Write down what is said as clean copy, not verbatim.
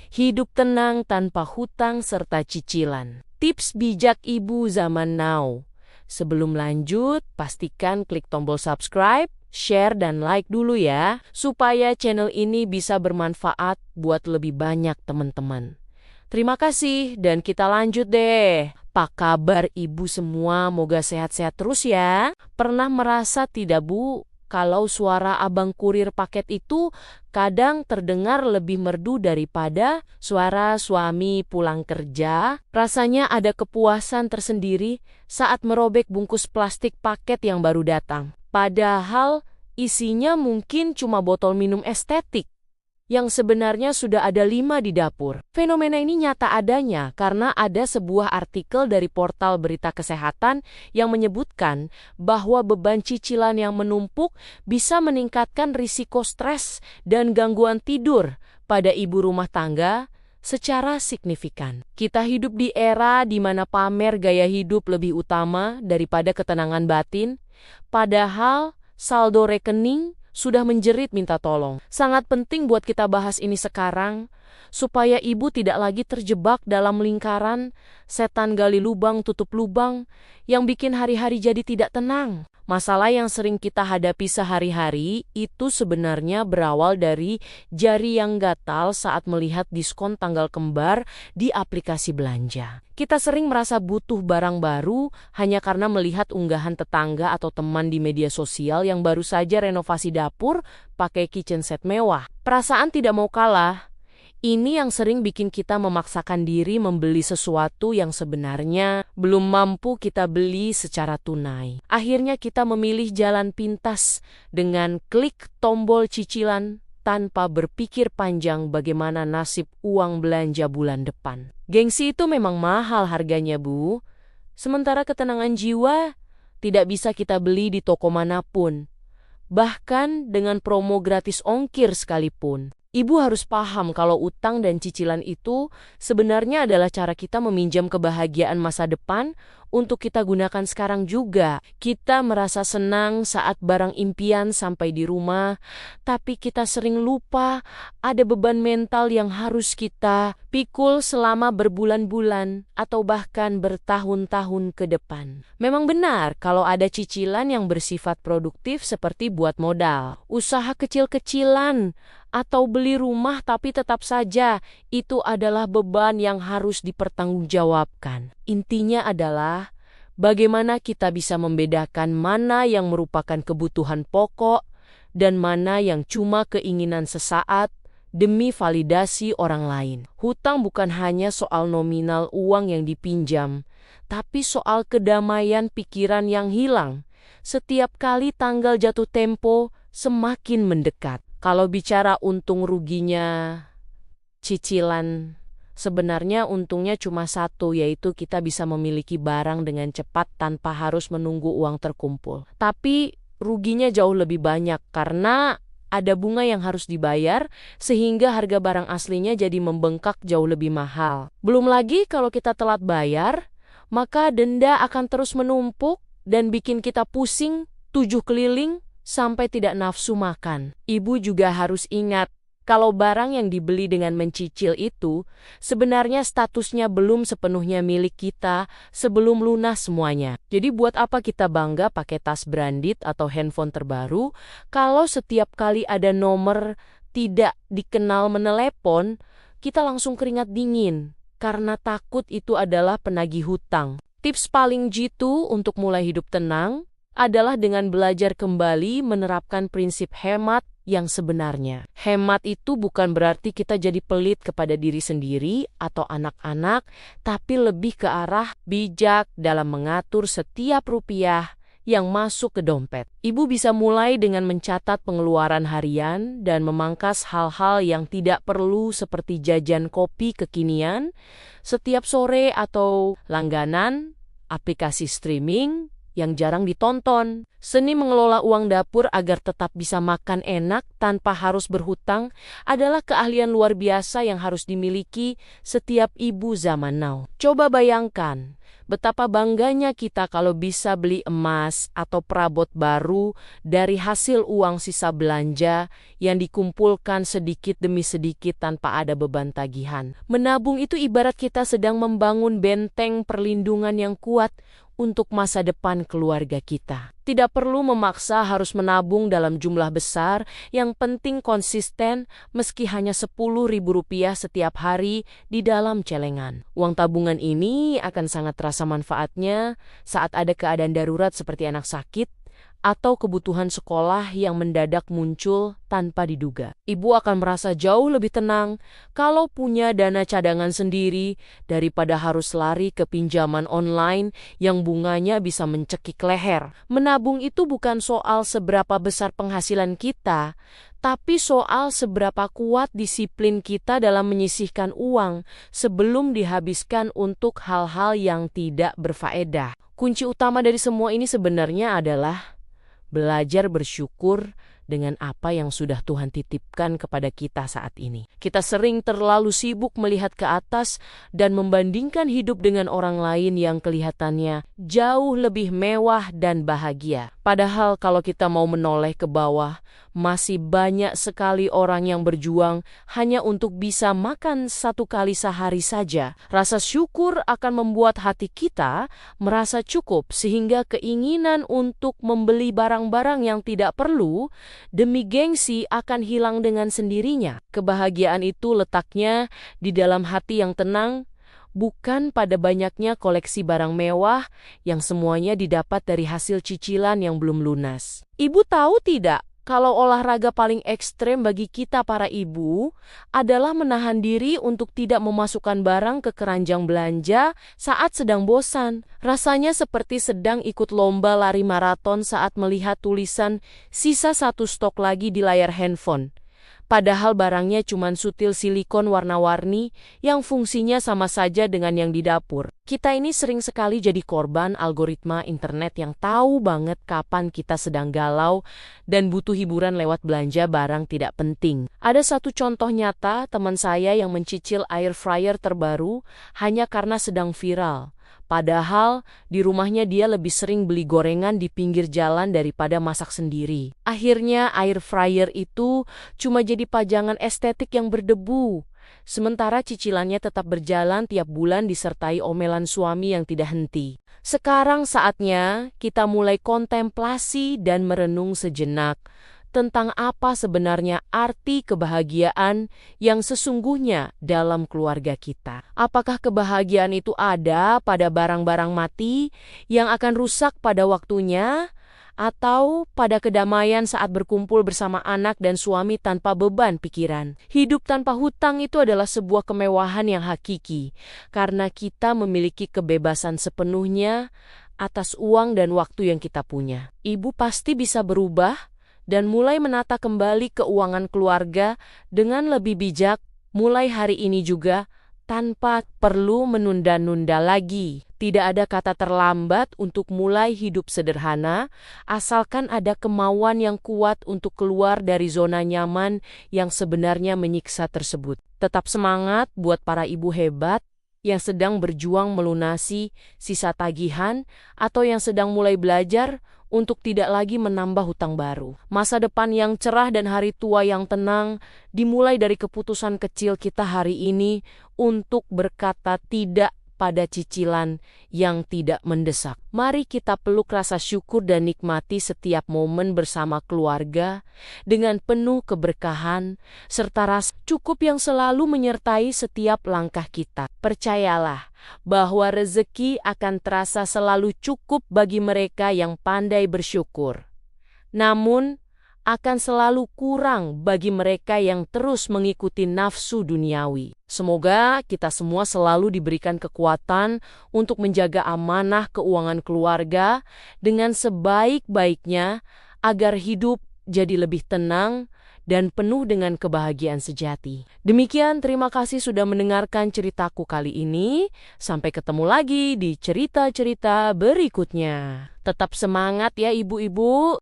Hidup tenang tanpa hutang serta cicilan. Tips bijak ibu zaman now. Sebelum lanjut, pastikan klik tombol subscribe, share, dan like dulu ya, supaya channel ini bisa bermanfaat buat lebih banyak teman-teman. Terima kasih, dan kita lanjut deh. Apa kabar ibu semua? Moga sehat-sehat terus ya. Pernah merasa tidak, Bu, kalau suara abang kurir paket itu kadang terdengar lebih merdu daripada suara suami pulang kerja? Rasanya ada kepuasan tersendiri saat merobek bungkus plastik paket yang baru datang. Padahal isinya mungkin cuma botol minum estetik yang sebenarnya sudah ada 5 di dapur. Fenomena ini nyata adanya karena ada sebuah artikel dari portal berita kesehatan yang menyebutkan bahwa beban cicilan yang menumpuk bisa meningkatkan risiko stres dan gangguan tidur pada ibu rumah tangga secara signifikan. Kita hidup di era di mana pamer gaya hidup lebih utama daripada ketenangan batin, padahal saldo rekening sudah menjerit minta tolong. Sangat penting buat kita bahas ini sekarang, supaya ibu tidak lagi terjebak dalam lingkaran setan gali lubang tutup lubang yang bikin hari-hari jadi tidak tenang. Masalah yang sering kita hadapi sehari-hari itu sebenarnya berawal dari jari yang gatal saat melihat diskon tanggal kembar di aplikasi belanja. Kita sering merasa butuh barang baru hanya karena melihat unggahan tetangga atau teman di media sosial yang baru saja renovasi dapur pakai kitchen set mewah. Perasaan tidak mau kalah. Ini yang sering bikin kita memaksakan diri membeli sesuatu yang sebenarnya belum mampu kita beli secara tunai. Akhirnya kita memilih jalan pintas dengan klik tombol cicilan tanpa berpikir panjang bagaimana nasib uang belanja bulan depan. Gengsi itu memang mahal harganya, Bu. Sementara ketenangan jiwa tidak bisa kita beli di toko manapun. Bahkan dengan promo gratis ongkir sekalipun. Ibu harus paham kalau utang dan cicilan itu sebenarnya adalah cara kita meminjam kebahagiaan masa depan untuk kita gunakan sekarang juga. Kita merasa senang saat barang impian sampai di rumah, tapi kita sering lupa ada beban mental yang harus kita pikul selama berbulan-bulan atau bahkan bertahun-tahun ke depan. Memang benar kalau ada cicilan yang bersifat produktif seperti buat modal, usaha kecil-kecilan, atau beli rumah, tapi tetap saja itu adalah beban yang harus dipertanggungjawabkan. Intinya adalah bagaimana kita bisa membedakan mana yang merupakan kebutuhan pokok dan mana yang cuma keinginan sesaat demi validasi orang lain. Hutang bukan hanya soal nominal uang yang dipinjam, tapi soal kedamaian pikiran yang hilang setiap kali tanggal jatuh tempo semakin mendekat. Kalau bicara untung ruginya cicilan, sebenarnya untungnya cuma satu, yaitu kita bisa memiliki barang dengan cepat tanpa harus menunggu uang terkumpul. Tapi ruginya jauh lebih banyak karena ada bunga yang harus dibayar sehingga harga barang aslinya jadi membengkak jauh lebih mahal. Belum lagi kalau kita telat bayar, maka denda akan terus menumpuk dan bikin kita pusing 7 keliling sampai tidak nafsu makan. Ibu juga harus ingat, kalau barang yang dibeli dengan mencicil itu, sebenarnya statusnya belum sepenuhnya milik kita sebelum lunas semuanya. Jadi buat apa kita bangga pakai tas branded atau handphone terbaru, kalau setiap kali ada nomor tidak dikenal menelepon, kita langsung keringat dingin, karena takut itu adalah penagih hutang. Tips paling jitu untuk mulai hidup tenang adalah dengan belajar kembali menerapkan prinsip hemat yang sebenarnya. Hemat itu bukan berarti kita jadi pelit kepada diri sendiri atau anak-anak, tapi lebih ke arah bijak dalam mengatur setiap rupiah yang masuk ke dompet. Ibu bisa mulai dengan mencatat pengeluaran harian dan memangkas hal-hal yang tidak perlu seperti jajan kopi kekinian setiap sore atau langganan aplikasi streaming yang jarang ditonton. Seni mengelola uang dapur agar tetap bisa makan enak tanpa harus berhutang adalah keahlian luar biasa yang harus dimiliki setiap ibu zaman now. Coba bayangkan, Betapa bangganya kita kalau bisa beli emas atau perabot baru dari hasil uang sisa belanja yang dikumpulkan sedikit demi sedikit tanpa ada beban tagihan. Menabung itu ibarat kita sedang membangun benteng perlindungan yang kuat untuk masa depan keluarga kita. Tidak perlu memaksa harus menabung dalam jumlah besar, yang penting konsisten meski hanya Rp10.000 setiap hari di dalam celengan. Uang tabungan ini akan sangat terasa manfaatnya saat ada keadaan darurat seperti anak sakit atau kebutuhan sekolah yang mendadak muncul tanpa diduga. Ibu akan merasa jauh lebih tenang kalau punya dana cadangan sendiri daripada harus lari ke pinjaman online yang bunganya bisa mencekik leher. Menabung itu bukan soal seberapa besar penghasilan kita, tapi soal seberapa kuat disiplin kita dalam menyisihkan uang sebelum dihabiskan untuk hal-hal yang tidak berfaedah. Kunci utama dari semua ini sebenarnya adalah belajar bersyukur dengan apa yang sudah Tuhan titipkan kepada kita saat ini. Kita sering terlalu sibuk melihat ke atas dan membandingkan hidup dengan orang lain yang kelihatannya jauh lebih mewah dan bahagia. Padahal kalau kita mau menoleh ke bawah, masih banyak sekali orang yang berjuang hanya untuk bisa makan 1 kali sehari saja. Rasa syukur akan membuat hati kita merasa cukup sehingga keinginan untuk membeli barang-barang yang tidak perlu demi gengsi akan hilang dengan sendirinya. Kebahagiaan itu letaknya di dalam hati yang tenang, bukan pada banyaknya koleksi barang mewah yang semuanya didapat dari hasil cicilan yang belum lunas. Ibu tahu tidak, kalau olahraga paling ekstrem bagi kita para ibu adalah menahan diri untuk tidak memasukkan barang ke keranjang belanja saat sedang bosan. Rasanya seperti sedang ikut lomba lari maraton saat melihat tulisan sisa 1 stok lagi di layar handphone. Padahal barangnya cuma sutil silikon warna-warni yang fungsinya sama saja dengan yang di dapur. Kita ini sering sekali jadi korban algoritma internet yang tahu banget kapan kita sedang galau dan butuh hiburan lewat belanja barang tidak penting. Ada satu contoh nyata teman saya yang mencicil air fryer terbaru hanya karena sedang viral. Padahal di rumahnya dia lebih sering beli gorengan di pinggir jalan daripada masak sendiri. Akhirnya air fryer itu cuma jadi pajangan estetik yang berdebu. Sementara cicilannya tetap berjalan tiap bulan disertai omelan suami yang tidak henti. Sekarang saatnya kita mulai kontemplasi dan merenung sejenak tentang apa sebenarnya arti kebahagiaan yang sesungguhnya dalam keluarga kita. Apakah kebahagiaan itu ada pada barang-barang mati yang akan rusak pada waktunya, atau pada kedamaian saat berkumpul bersama anak dan suami tanpa beban pikiran? Hidup tanpa hutang itu adalah sebuah kemewahan yang hakiki, karena kita memiliki kebebasan sepenuhnya atas uang dan waktu yang kita punya. Ibu pasti bisa berubah dan mulai menata kembali keuangan keluarga dengan lebih bijak mulai hari ini juga, tanpa perlu menunda-nunda lagi. Tidak ada kata terlambat untuk mulai hidup sederhana, asalkan ada kemauan yang kuat untuk keluar dari zona nyaman yang sebenarnya menyiksa tersebut. Tetap semangat buat para ibu hebat yang sedang berjuang melunasi sisa tagihan atau yang sedang mulai belajar untuk tidak lagi menambah hutang baru. Masa depan yang cerah dan hari tua yang tenang dimulai dari keputusan kecil kita hari ini untuk berkata tidak pada cicilan yang tidak mendesak. Mari kita peluk rasa syukur dan nikmati setiap momen bersama keluarga dengan penuh keberkahan serta rasa cukup yang selalu menyertai setiap langkah kita. Percayalah bahwa rezeki akan terasa selalu cukup bagi mereka yang pandai bersyukur. Namun, akan selalu kurang bagi mereka yang terus mengikuti nafsu duniawi. Semoga kita semua selalu diberikan kekuatan untuk menjaga amanah keuangan keluarga dengan sebaik-baiknya agar hidup jadi lebih tenang dan penuh dengan kebahagiaan sejati. Demikian, terima kasih sudah mendengarkan ceritaku kali ini. Sampai ketemu lagi di cerita-cerita berikutnya. Tetap semangat ya ibu-ibu.